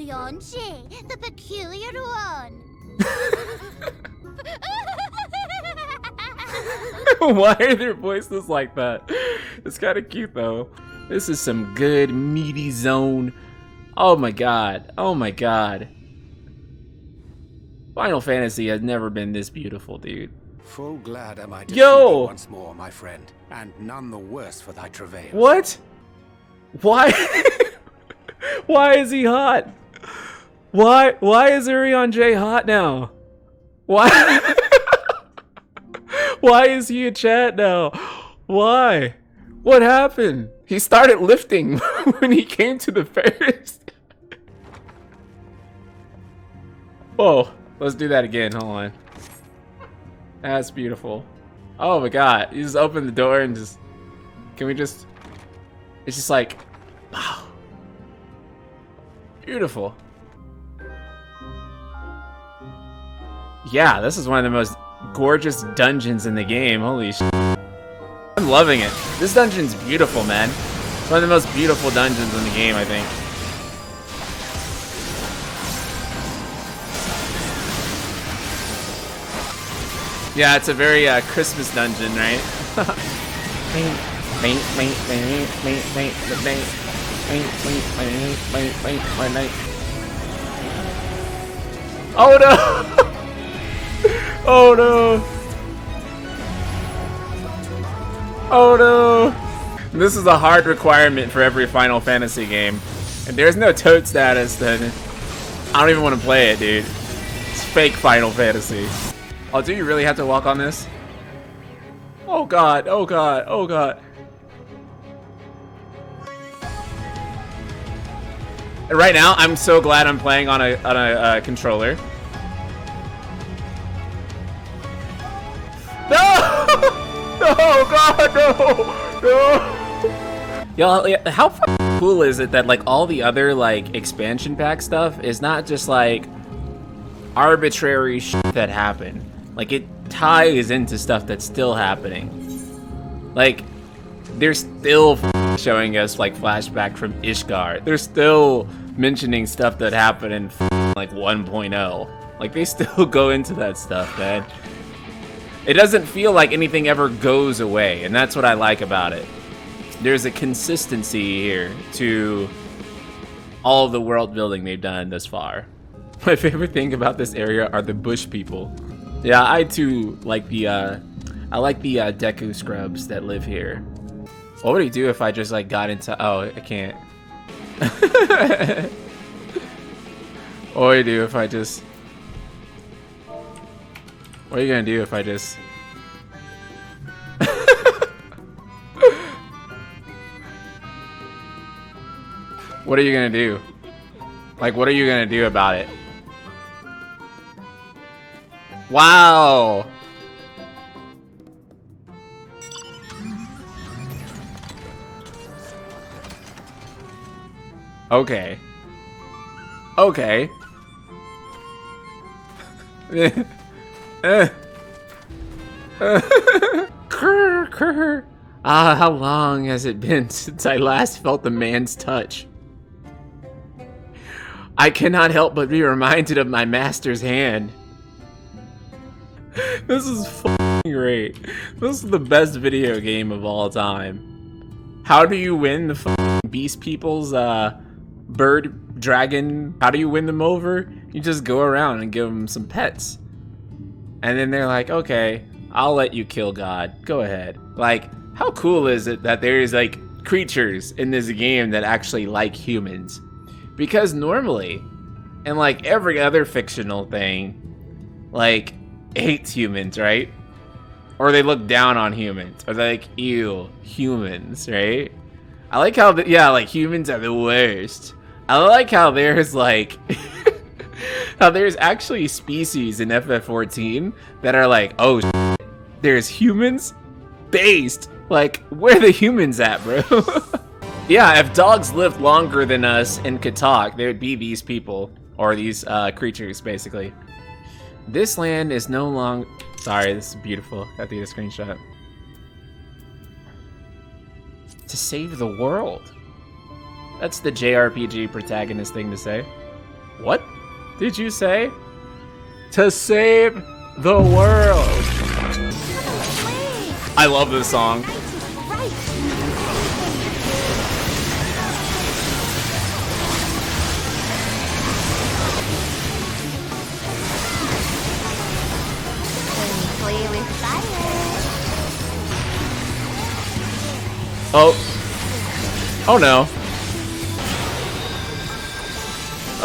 Urion-J, the peculiar one. Why are their voices like that? It's kind of cute though. This is some good meaty zone. Oh my god. Oh my god. Final Fantasy has never been this beautiful, dude. Full glad am I to Yo! see thee once more, my friend, and none the worse for thy travail. What? Why? Why is he hot? Why is Urion-J hot now? Why? Why is he a chat now? Why? What happened? He started lifting when he came to the forest. Whoa, let's do that again. Hold on. That's beautiful. Oh my god, you just open the door and just... Can we just... It's just like... Wow. Beautiful. Yeah, this is one of the most gorgeous dungeons in the game. Holy shit. I'm loving it. This dungeon's beautiful, man. It's one of the most beautiful dungeons in the game, I think. Yeah, it's a very Christmas dungeon, right? Oh no! Oh no! Oh no! This is a hard requirement for every Final Fantasy game. If there's no toad status, then I don't even want to play it, dude. It's fake Final Fantasy. Oh, do you really have to walk on this? Oh god, oh god, oh god. Right now, I'm so glad I'm playing on a controller. No! No, God, no! No! Y'all, how cool is it that like all the other like expansion pack stuff is not just like arbitrary shit that happened. Like it ties into stuff that's still happening. Like they're still showing us like flashback from Ishgard. They're still mentioning stuff that happened in like 1.0. Like they still go into that stuff, man. It doesn't feel like anything ever goes away, and that's what I like about it. There's a consistency here to all the world building they've done thus far. My favorite thing about this area are the bush people. Yeah, I too like the Deku scrubs that live here. What would he do if I just like got into? Oh, I can't. What would he do if I just? What are you gonna do if I just? What are you gonna do? Like, what are you gonna do about it? Wow! Okay. Okay. Ah, how long has it been since I last felt the man's touch? I cannot help but be reminded of my master's hand. This is f***ing great. This is the best video game of all time. How do you win the f***ing beast people's bird dragon? How do you win them over? You just go around and give them some pets. And then they're like, okay, I'll let you kill God. Go ahead. Like, how cool is it that there's like creatures in this game that actually like humans? Because normally, and like every other fictional thing, like hates humans, right? Or they look down on humans, or they're like, ew, humans, right? I like how, yeah, like humans are the worst. I like how there's like, how there's actually species in FF14 that are like, oh, there's humans based. Like, where the humans at, bro? Yeah, if dogs lived longer than us and could talk, they would be these people, or these creatures, basically. This land is no longer... Sorry, this is beautiful. I have to get a screenshot. To save the world. That's the JRPG protagonist thing to say. What did you say? To save the world. I love this song. Oh no.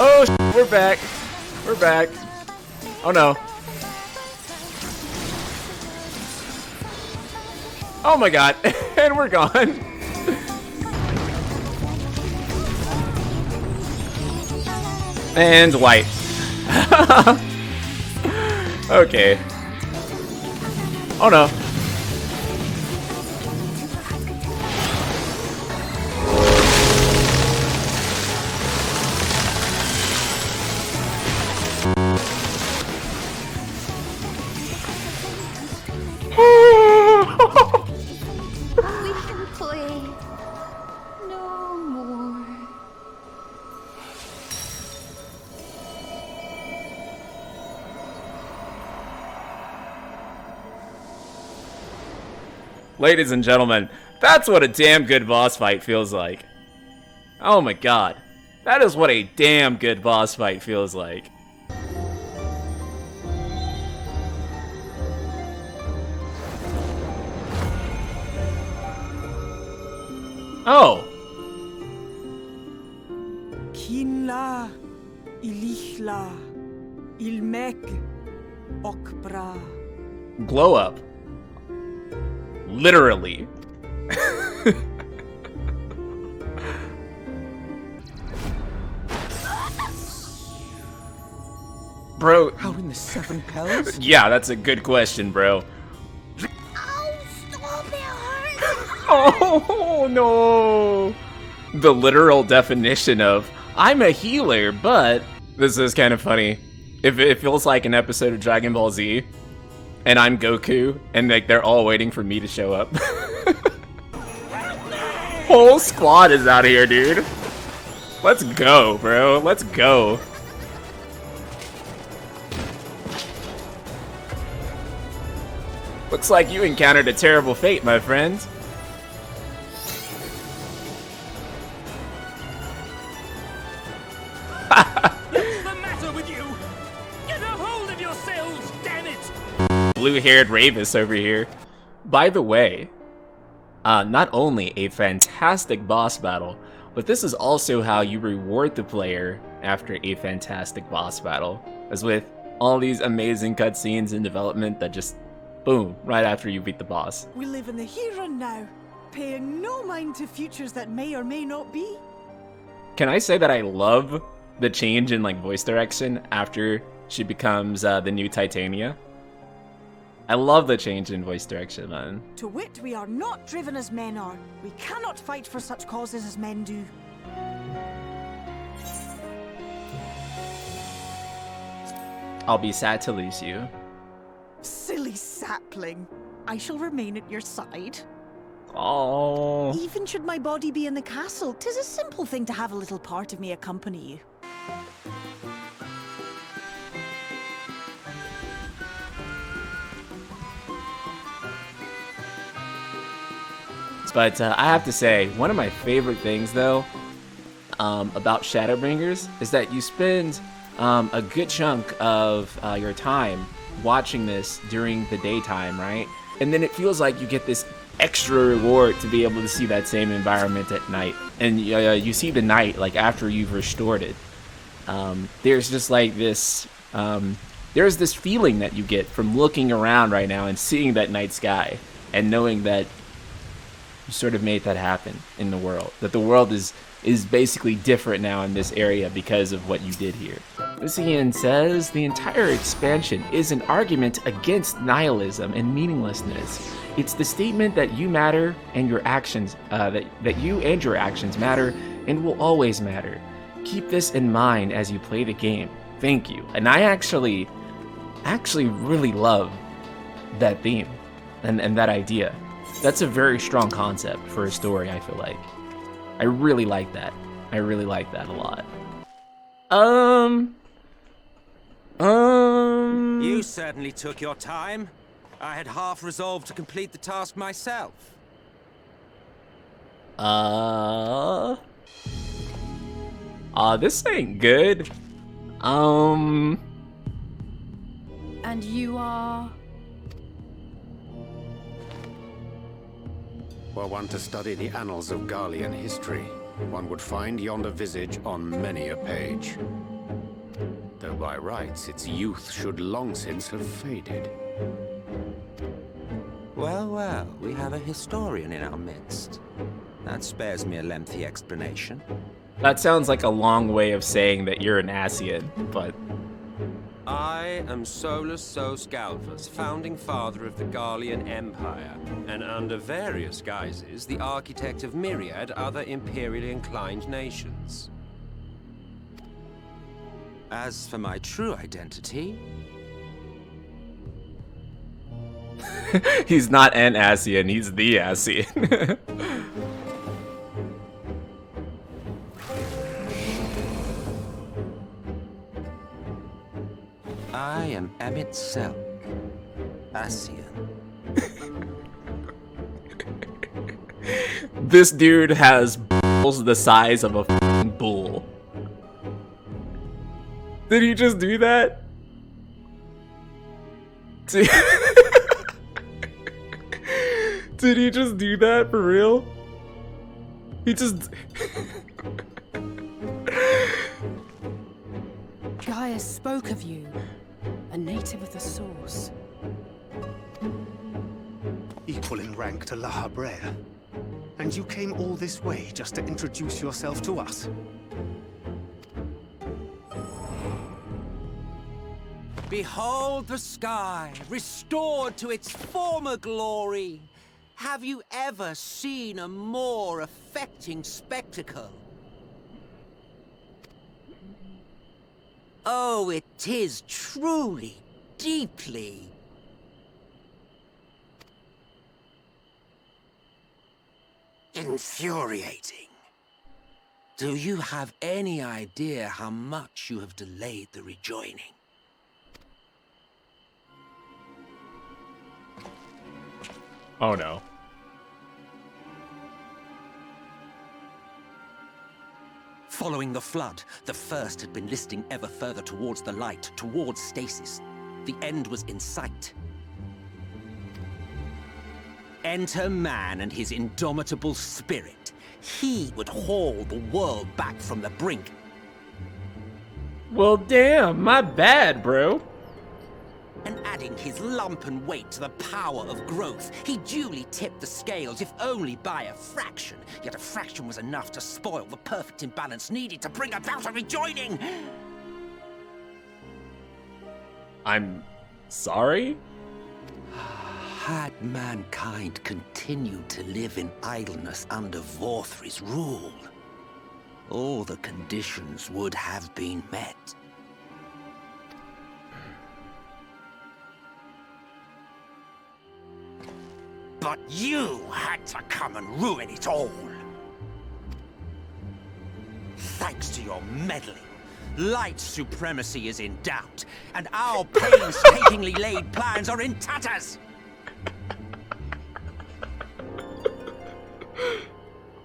Oh, we're back. We're back. Oh no. Oh my god. And we're gone. And white. Okay. Oh no. We can play no more. Ladies and gentlemen, that's what a damn good boss fight feels like. Oh my god. That is what a damn good boss fight feels like. Oh. Kinla, Ilichla, Ilmek, Okbra. Glow up. Literally. Bro. How in the seven hells? Yeah, that's a good question, bro. Oh, stop, it hurts. Oh no. The literal definition of I'm a healer, but this is kind of funny. If it feels like an episode of Dragon Ball Z, and I'm Goku, and like they're all waiting for me to show up. Whole squad is out here, dude. Let's go, bro. Let's go. Looks like you encountered a terrible fate, my friend. What's the matter with you? Get a hold of yourselves, damn it! Blue-haired Ravis over here. By the way, not only a fantastic boss battle, but this is also how you reward the player after a fantastic boss battle. As with all these amazing cutscenes in development that just, boom, right after you beat the boss. We live in the here and now, paying no mind to futures that may or may not be. Can I say that I love the change in like voice direction after she becomes the new Titania? I love the change in voice direction, man. To wit, we are not driven as men are. We cannot fight for such causes as men do. I'll be sad to lose you. Silly sapling. I shall remain at your side. Oh. Even should my body be in the castle, 'tis a simple thing to have a little part of me accompany you. But I have to say, one of my favorite things, though, about Shadowbringers is that you spend a good chunk of your time watching this during the daytime, right? And then it feels like you get this extra reward to be able to see that same environment at night. And you see the night, like, after you've restored it. There's just like this... there's this feeling that you get from looking around right now and seeing that night sky and knowing that you sort of made that happen in the world. That the world is basically different now in this area because of what you did here. Lucian says, the entire expansion is an argument against nihilism and meaninglessness. It's the statement that you matter and your actions, that you and your actions matter and will always matter. Keep this in mind as you play the game. Thank you. And I actually really love that theme and that idea. That's a very strong concept for a story, I feel like. I really like that. I really like that a lot. You certainly took your time. I had half resolved to complete the task myself. This ain't good. And you are? Were one to study the annals of Garlean history, one would find yonder visage on many a page. Though by rights its youth should long since have faded. Well, well, we have a historian in our midst. That spares me a lengthy explanation. That sounds like a long way of saying that you're an Asian, but... I am Solus Sos Galvus, founding father of the Garlean Empire, and under various guises, the architect of myriad other imperially inclined nations. As for my true identity... He's not an Asian, he's the Asian. I am Emmett Selk, Asian. This dude has balls the size of a f***ing bull. Did he just do that? Did he just do that for real? He just... Gaia spoke of you, a native of the Source. Equal in rank to La Habrea. And you came all this way just to introduce yourself to us? Behold the sky, restored to its former glory. Have you ever seen a more affecting spectacle? Oh, it is truly, deeply infuriating. Do you have any idea how much you have delayed the rejoining? Oh no. Following the flood, the first had been listing ever further towards the light, towards stasis. The end was in sight. Enter man and his indomitable spirit. He would haul the world back from the brink. Well, damn, my bad, bro. And adding his lumpen weight to the power of growth, he duly tipped the scales, if only by a fraction. Yet a fraction was enough to spoil the perfect imbalance needed to bring about a rejoining. I'm sorry? Had mankind continued to live in idleness under Vorthri's rule, all the conditions would have been met. But you had to come and ruin it all. Thanks to your meddling, light supremacy is in doubt, and our painstakingly laid plans are in tatters.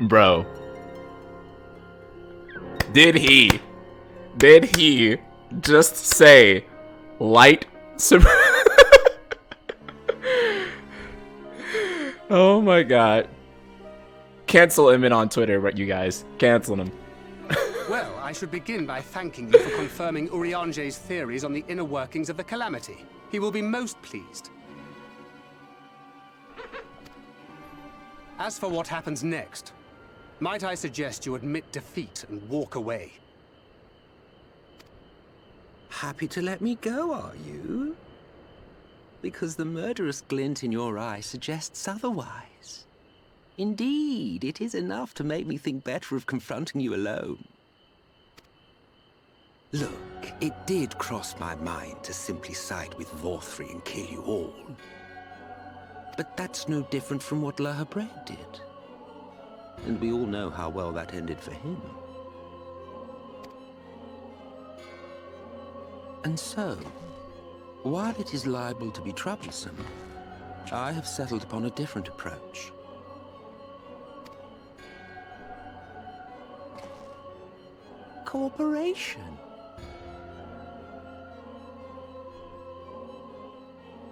Bro. Did he just say light Oh my god. Cancel Emmett on Twitter, but you guys. Cancel him. Well, I should begin by thanking you for confirming Urianger's theories on the inner workings of the Calamity. He will be most pleased. As for what happens next, might I suggest you admit defeat and walk away? Happy to let me go, are you? Because the murderous glint in your eye suggests otherwise. Indeed, it is enough to make me think better of confronting you alone. Look, it did cross my mind to simply side with Vorthri and kill you all. But that's no different from what La Habrea did. And we all know how well that ended for him. And so, while it is liable to be troublesome, I have settled upon a different approach. Cooperation.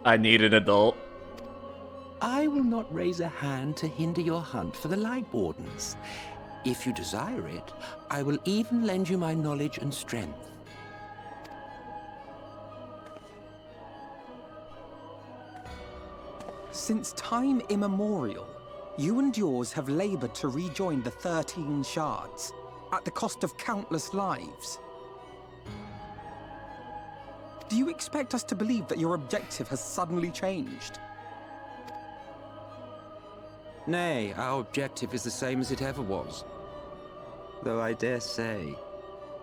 I need an adult. I will not raise a hand to hinder your hunt for the Light Wardens. If you desire it, I will even lend you my knowledge and strength. Since time immemorial, you and yours have labored to rejoin the 13 shards, at the cost of countless lives. Do you expect us to believe that your objective has suddenly changed? Nay, our objective is the same as it ever was. Though I dare say,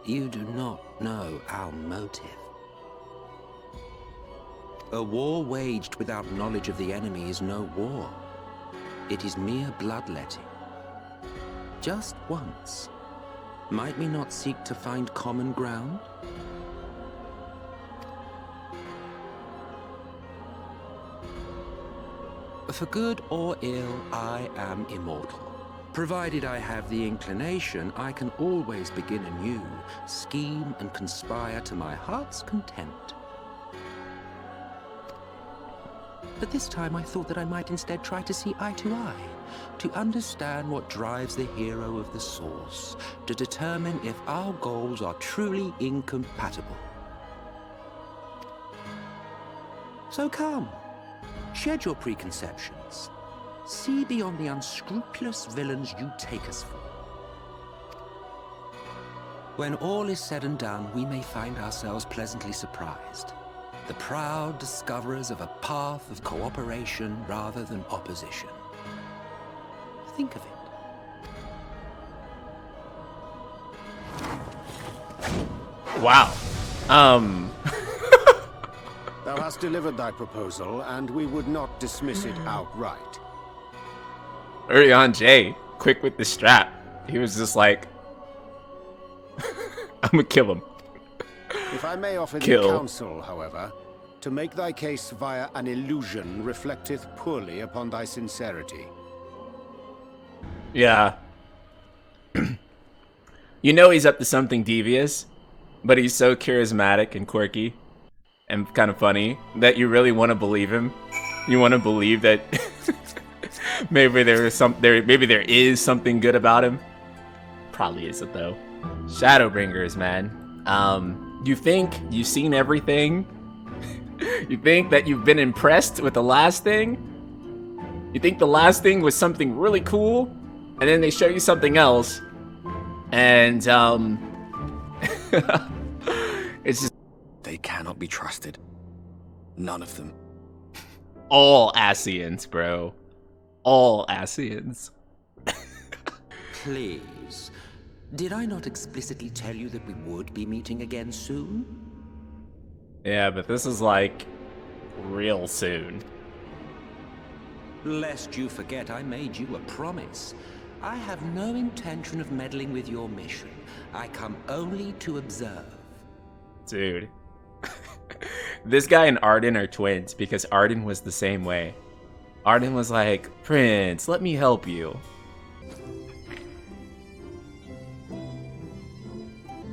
you do not know our motive. A war waged without knowledge of the enemy is no war. It is mere bloodletting. Just once, might we not seek to find common ground? For good or ill, I am immortal. Provided I have the inclination, I can always begin anew, scheme and conspire to my heart's content. But this time I thought that I might instead try to see eye to eye, to understand what drives the hero of the Source, to determine if our goals are truly incompatible. So come, shed your preconceptions. See beyond the unscrupulous villains you take us for. When all is said and done, we may find ourselves pleasantly surprised. The proud discoverers of a path of cooperation rather than opposition. Think of it. Wow. Thou hast delivered thy proposal, and we would not dismiss it outright. Urianger, quick with the strap. He was just like, I'm gonna kill him. If I may offer thee Kill. counsel, however, to make thy case via an illusion reflecteth poorly upon thy sincerity. Yeah. You know he's up to something devious, but he's so charismatic and quirky and kind of funny that you really want to believe him. You want to believe that maybe there is something good about him. Probably isn't though. Shadowbringers, man. You think you've seen everything? You think that you've been impressed with the last thing? You think the last thing was something really cool, and then they show you something else, and it's just They cannot be trusted. None of them. all Asians, bro. All Asians. Please. Did I not explicitly tell you that we would be meeting again soon? Yeah, but this is like real soon. Lest you forget, I made you a promise. I have no intention of meddling with your mission. I come only to observe. Dude. This guy and Arden are twins because Arden was the same way. Arden was like, Prince, let me help you.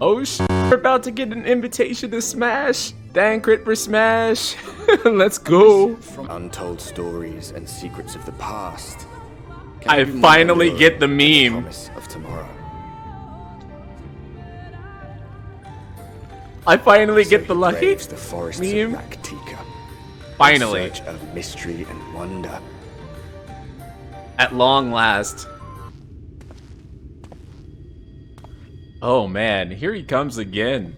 Oh shit, we're about to get an invitation to Smash. Dang, crit for Smash. Let's go. From untold stories and secrets of the past. Can I be more finally alluring get the than meme. Promise of tomorrow. I finally So get he the lucky braves the forests meme. of Raktika. Finally. In search of mystery and wonder. At long last. Oh man, here he comes again.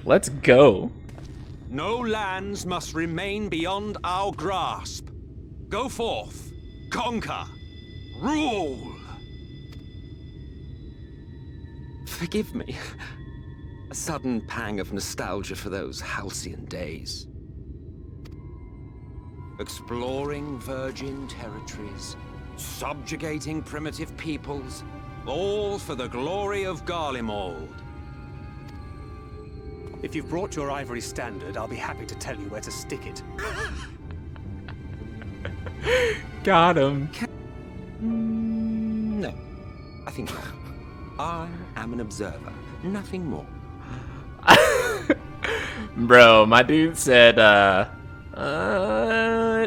Let's go. No lands must remain beyond our grasp. Go forth, conquer, rule. Forgive me. A sudden pang of nostalgia for those halcyon days. Exploring virgin territories, subjugating primitive peoples, all for the glory of Garlemald. If you've brought your ivory standard, I'll be happy to tell you where to stick it. Got him. No, I think not. I am an observer, nothing more. Bro, my dude said,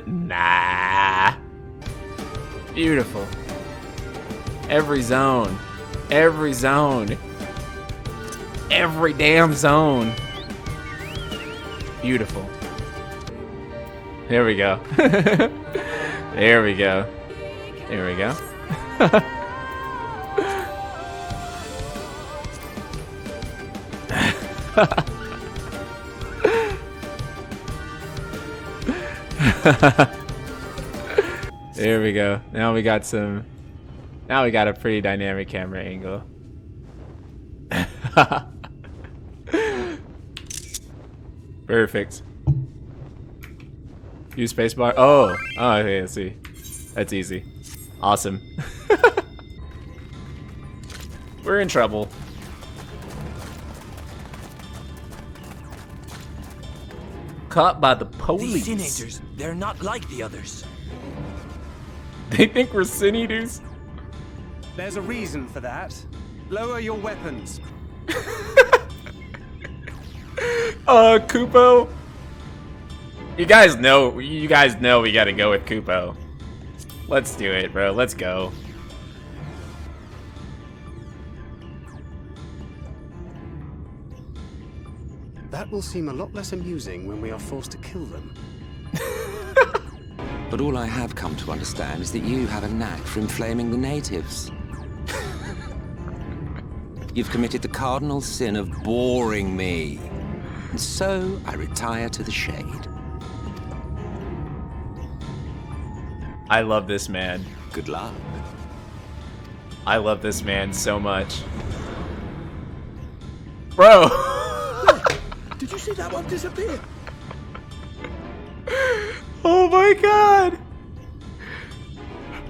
nah. Beautiful. Every zone. Every zone. Every damn zone. Beautiful. There we go. There we go. There we go. There we go. Now we got some. Now we got a pretty dynamic camera angle. Perfect. Use spacebar. Oh, okay. Let's see. That's easy. Awesome. We're in trouble. Caught by the police. These Sin Eaters, they're not like the others. They think we're Sin Eaters? There's a reason for that. Lower your weapons. Kupo. You guys know we gotta go with Kupo. Let's do it, bro. Let's go. That will seem a lot less amusing when we are forced to kill them. But all I have come to understand is that you have a knack for inflaming the natives. You've committed the cardinal sin of boring me. And so I retire to the shade. I love this man. Good luck. I love this man so much. Bro! Did you see that one disappear? Oh my god!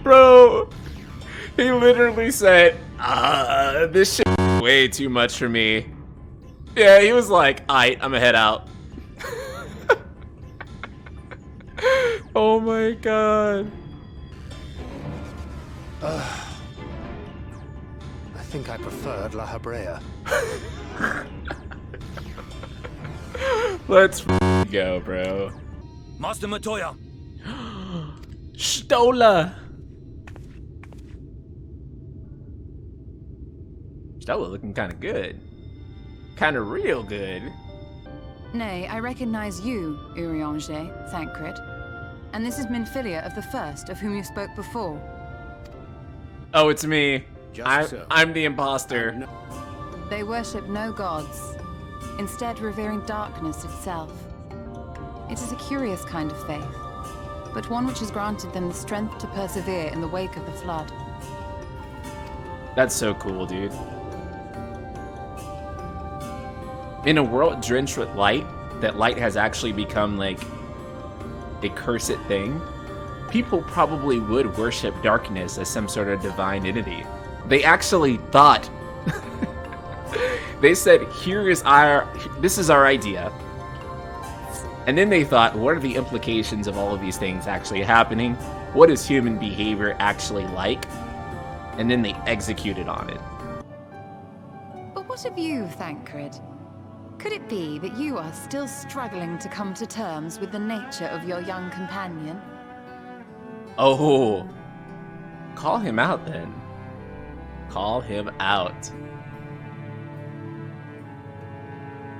Bro! He literally said, this shit is way too much for me. Yeah, he was like, aight, I'ma head out. Oh my god. I think I preferred La Habrea. Let's go, bro. Master Matoya. Stola. Stola looking kind of good. Kind of real good. Nay, I recognize you, Urianger, Thancred. And this is Minfilia of the First, of whhom you spoke before. Oh, it's me. Just so. I'm the imposter. They worship no gods, instead revering darkness itself. It is a curious kind of faith, but one which has granted them the strength to persevere in the wake of the flood. That's so cool, dude. In a world drenched with light, that light has actually become like a cursed thing, people probably would worship darkness as some sort of divine entity. They actually thought, they said, this is our idea. And then they thought, what are the implications of all of these things actually happening? What is human behavior actually like? And then they executed on it. But what of you, Thancred? Could it be that you are still struggling to come to terms with the nature of your young companion? Oh, call him out then. Call him out.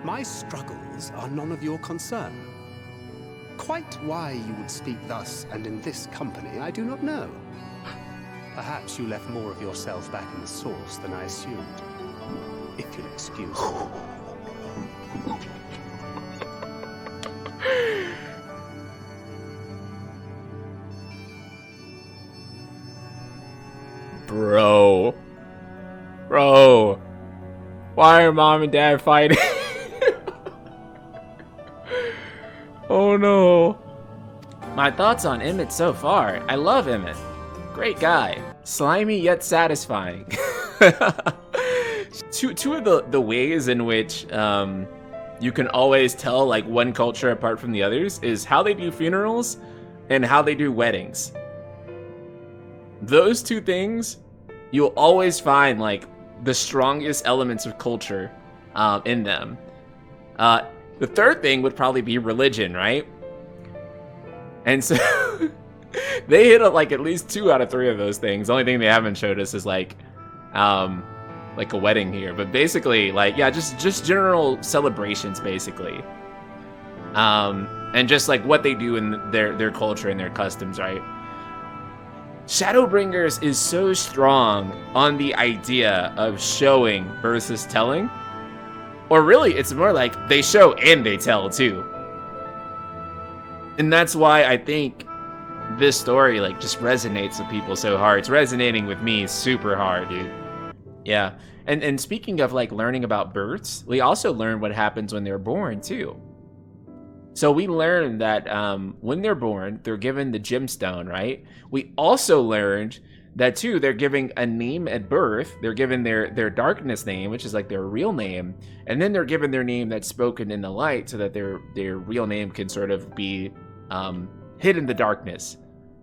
My struggles are none of your concern. Quite why you would speak thus and in this company, I do not know. Perhaps you left more of yourself back in the source than I assumed. If you'll excuse me. Bro. Why are mom and dad fighting? Oh no. My thoughts on Emmett so far. I love Emmett. Great guy. Slimy yet satisfying. Two of the ways in which you can always tell like one culture apart from the others is how they do funerals and how they do weddings. Those two things, you'll always find like the strongest elements of culture in them. The third thing would probably be religion, right? And so they hit like at least 2 out of 3 of those things. The only thing they haven't showed us is like a wedding here, but basically like, yeah, just general celebrations basically. And just like what they do in their culture and their customs, right? Shadowbringers is so strong on the idea of showing versus telling. Or really, it's more like they show and they tell too. And that's why I think this story like just resonates with people so hard. It's resonating with me super hard, dude. Yeah. And speaking of like learning about births, we also learn what happens when they're born too. So we learned that when they're born, they're given the gemstone, right? We also learned that too, they're giving a name at birth. They're given their darkness name, which is like their real name. And then they're given their name that's spoken in the light so that their real name can sort of be hid in the darkness,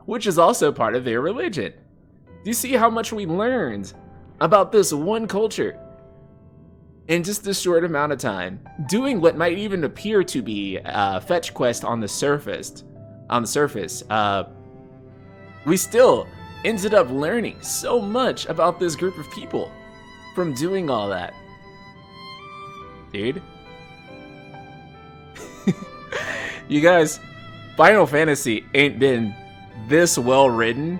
which is also part of their religion. Do you see how much we learned about this one culture in just this short amount of time, doing what might even appear to be a fetch quest on the surface? We still ended up learning so much about this group of people from doing all that. Dude. You guys, Final Fantasy ain't been this well written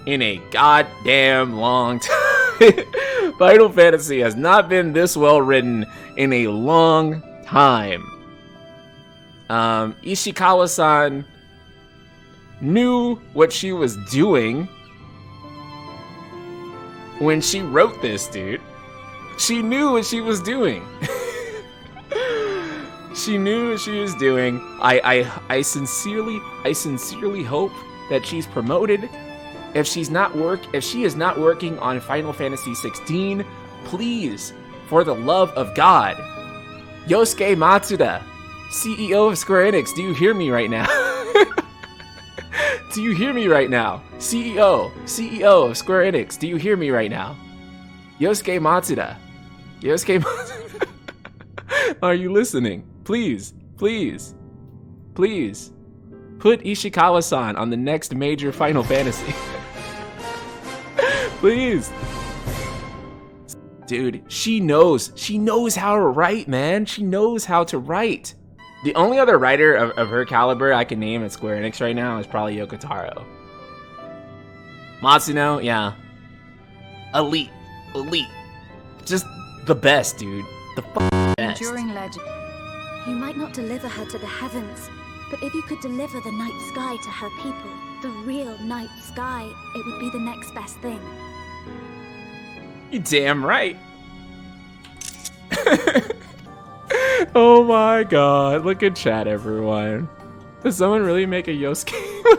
in a goddamn long time. Final Fantasy has not been this well written in a long time. Ishikawa-san knew what she was doing when she wrote this, dude. She knew what she was doing. She knew what she was doing. I sincerely hope that she's promoted. If she is not working on Final Fantasy XVI, please, for the love of God, Yosuke Matsuda, CEO of Square Enix, do you hear me right now? Do you hear me right now? CEO of Square Enix, do you hear me right now? Yosuke Matsuda, are you listening? Please, please, please, put Ishikawa-san on the next major Final Fantasy. Please. Dude, she knows how to write, man. She knows how to write. The only other writer of her caliber I can name at Square Enix right now is probably Yoko Taro. Matsuno, yeah. Elite. Just the best, dude. The best. Enduring legend. You might not deliver her to the heavens, but if you could deliver the night sky to her people, the real night sky, it would be the next best thing. You damn right. Oh my god, look at chat, everyone. Does someone really make a Yosuke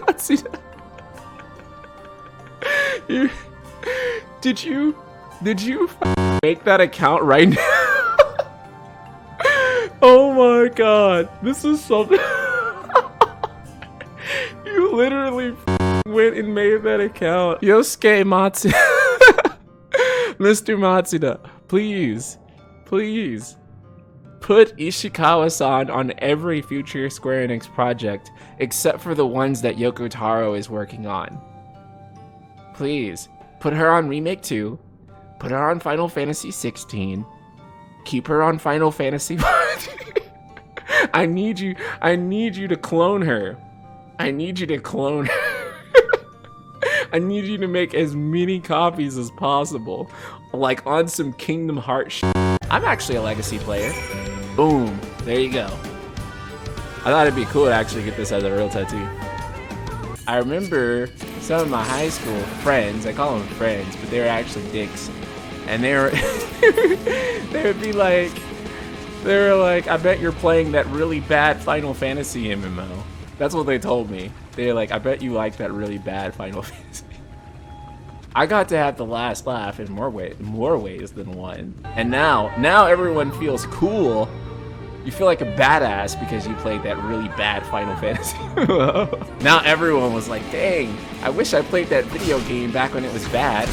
Matsuda? Did you make that account right now? Oh my god, this is something. You literally went and made that account. Yosuke Matsuda. Mr. Matsuda, please put Ishikawa-san on every future Square Enix project except for the ones that Yoko Taro is working on. Please, put her on Remake 2, put her on Final Fantasy 16, keep her on Final Fantasy 1. I need you to clone her. I need you to clone her. I need you to make as many copies as possible, like on some Kingdom Hearts shit. I'm actually a Legacy player. Boom, there you go. I thought it'd be cool to actually get this as a real tattoo. I remember some of my high school friends, I call them friends, but they were actually dicks. And they were like, I bet you're playing that really bad Final Fantasy MMO. That's what they told me. They're like, I bet you like that really bad Final Fantasy. I got to have the last laugh in more ways than one. And now everyone feels cool You feel like a badass because you played that really bad Final Fantasy. Now everyone was like, dang, I wish I played that video game back when it was bad.